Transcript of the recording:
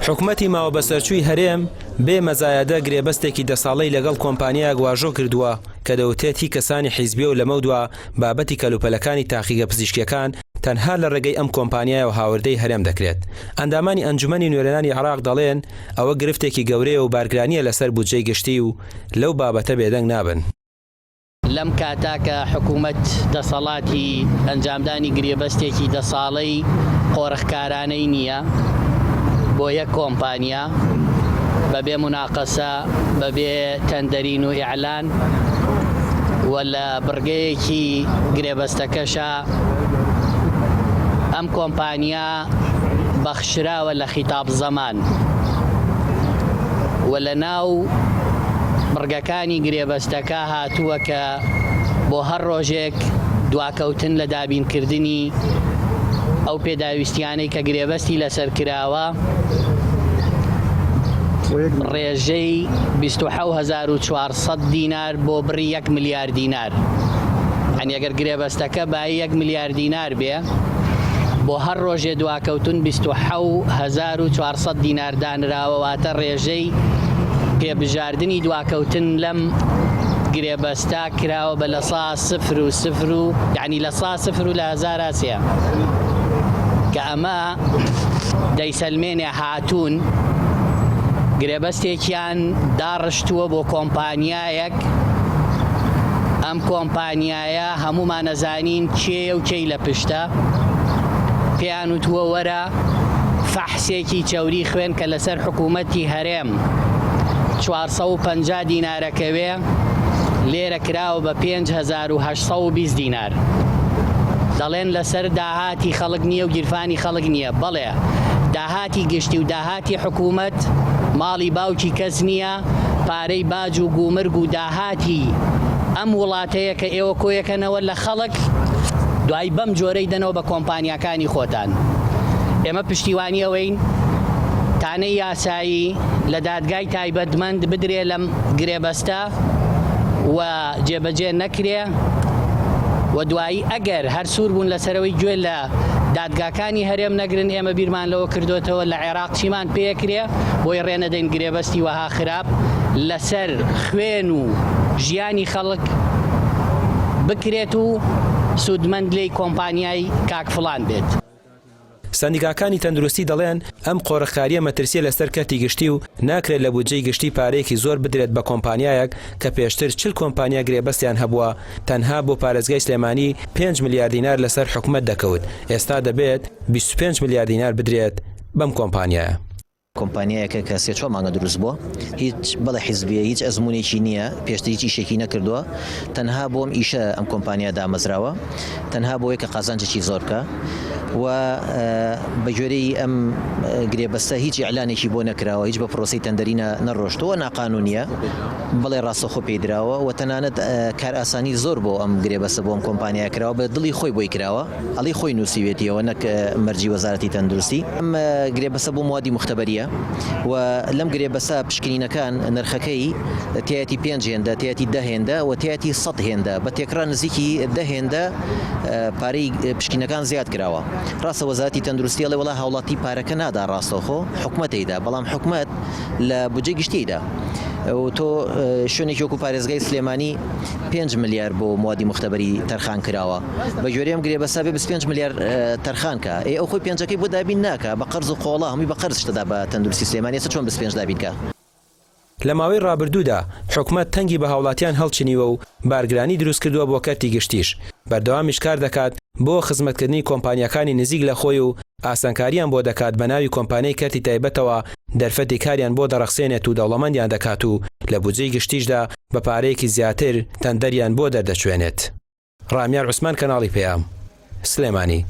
حکومەتی ماوە بەسەرچووی هەرێم بێ مەزایەدە گرێبەستێکی دەساڵەی لەگەڵ کۆمپانیایە گواژۆ کردووە کە دەوتێت هی کەسانی حیزبیە و لەمە دووە بابەتی کەلوپەلەکانی تاقیگە پزیشکیەکان تەنها لە ڕێگەی ئەم کۆمپانیایە و هاوردەی هەرێم دەکرێت. ئەندامانی ئەنجومەنی نوێنەرانی عێراق دەڵێن ئەوە گرفتێکی گەورەیە و بارگرانیە لەسەر بودجەی گشتی و لەو بابەتە بێدەنگ نابن. لەم کاتاکە حکوومەت دەسەڵاتی ئەنجامدانی گرێبەستێکی دەساڵەی قۆڕخکارانەی نییە بۆ یەک کۆمپانیا بەبێ مناقەسە بەبێ تەندەرین و ئیعلان و لە بڕگەیەکی گرێبەستەکەشە ئەم کۆمپانیا بەخشراوە لە خیتاب زەمان و لە ناو بڕگەکانی گرێبەستەکە هاتووە کە بۆ هەر ڕۆژێک دواکەوتن لە دابینکردنی ئەو پێداویستیانەی کە گرێبەستی لەسەر کراوە ڕێژەی 27,400 دینار بۆ بڕی 1 ملیار دینار. ئەنی ئەگەر گرێبەستەکە بای 1 ملیار دینار بێ بۆ هەر ڕۆژێ دواکەوتن 27,400 دینار دانراوەواتە ڕێژەی پێبژاردننی دواکەوتن لەم گرێبەستا کراوە بە لە 0 یعنی لە 0 لە 1000 سێ کە ئەمە دەیسەلمێنێ هاتوون گرێبەستێکیان داڕشتووە بۆ کۆمپانیایەک. ئەم کۆمپانیایە هەمومان نەزانین کێ و کەی لە پشتە پێیان وتووە وەرە فەحسێکی چەوری خوێن کە لەسەر حکوومەتی هەرێم 450 دینارەکەوێ لێرە کراوە بە 5,820 دینار. دەڵێن لەسەر داهاتی خەڵک نییە و گیرفانی خەڵک نییە. بەڵێ داهاتی گشتی و داهاتی حکوومەت ماڵی باوکی کەس نییە، پارەی باج و گومرگ و داهاتی ئەم وڵاتەیە کە ئێوە کۆیەکەنەوە لە خەڵک دوای بەم جۆرەی دەنەوە بە کۆمپانیەکانی خۆتان. ئێمە پشتیوانی ئەوەین تانەی یاسایی لە دادگای تایبەتمەند بدرێ لەم گرێبەستە و جێبەجێ نەکرێ و دوایی ئەگەر هەر سوور بوون لەسەرەوەی گوێ لە دادگاکانی هەرێم نەگرن ئێمە بیرمان لەوە کردوێتەوە لە عێراق چیمان پێکرێ بۆی ڕێنەدەین گرێبەستی وەها خراپ لەسەر خوێن و ژیانی خەڵک بکرێت و سوودمەند لێی کۆمپانیای کاک فڵان بێت. سەندیکاکانی تەندروستی دەڵێن ئەم قۆڕەخکاریە مەترسیە لەسەر کەرتی گشتی و ناکرێت لە بودجەی گشتی پارەیەکی زۆر بدرێت بە کۆمپانیایەک کە پێشتر 40 کۆمپانیا گرێبەستیان هەبووە تەنها بۆ پارێزگای سلێمانی 5 ملیار دینار لەسەر حکوومەت دەکەوت. ئێستا دەبێت 25 ملیار دینار بدرێت بەم کۆمپانیایە. کۆمپانیایەکە کە 3 مانگە دروست بووە هیچ بەڵێ حیزبیە هیچ ئەزمونێکی نییە پێشتر هیچ ئیشێکی نەکردووە تەنها بۆم ئیشە ئەم کۆمپانیا دامەزراوە تەنها بۆیە کە قازانجێکی زۆر بکە و بە جۆرەی ئەم گرێبەستە هیچ ئیعلانێکی بۆ نەکراوە هیچ بە پرۆسی تەندەرینە نەڕۆشتەوە ناقانونیە بەڵێ ڕاستەخۆ پێدراوە و تەنانەت کار ئاسانی زۆر بۆ ئەم گرێبەستە بۆ ئەم کۆمپانیا کراوە بە دڵی خۆی بۆی کراوە ئەڵی خۆی نووسیوێتیەوە نەک مەرجی وەزارەتی تەندروستی. ئەم گرێبەستە بۆ موادی مختبەریە و لەم گرێبەستە پشکنینەکان نرخەکەی تایەتی 5 هێندە تایەتی 10 هێندە و تایەتی 100 هێندە بە تێکرا نزیکی 10 هێندە پارەی پشکنەکان زیاد کراوە. ڕاستە وەزارەتی تەندروستی ئەڵێ وەڵا هاوڵاتی پارەکە نادا ڕاستەوخۆ حکوومەتیدا بەڵام حکوومەت لە بودجەی گشتیدا و تۆ شوێنێکی وەکو پارێزگای سلێمانی 5 ملیار بۆ موادی مختبەری تەرخان کراوە بە جۆرەیەم گرێبەستە بێ 25 ملیار تەرخان کە ئەو خۆی پێنجەکەی بۆ دابین ناکە بە قەرز و قۆڵا هەمووی بە قەرز شتەدا بە تەندروستی سلێمانی چۆن 25 دابین کە. لە ماوەی ڕابردوودا حکوومەت تەنگی بە هاوڵاتیان هەڵچنیوە و بارگرانی دروست کردووە بۆ کەرتی گشتیش بەردەوامیش کار دەکات بۆ خزمەتکردنی کۆمپانیەکانی نزیک لە خۆی و ئاسانکاریان بۆ دەکات بە ناوی کۆمپانیای کەرتی تایبەتەوە دەرفەتی کاریان بۆ دەڕەخسێنێت و دەوڵەمەندیان دەکات و لە بودجەی گشتیشدا بە پارەیەکی زیاتر تەندەریان بۆ دەردەچوێنێت. ڕامیار عوسمان کەناڵی پێام سلێمانی.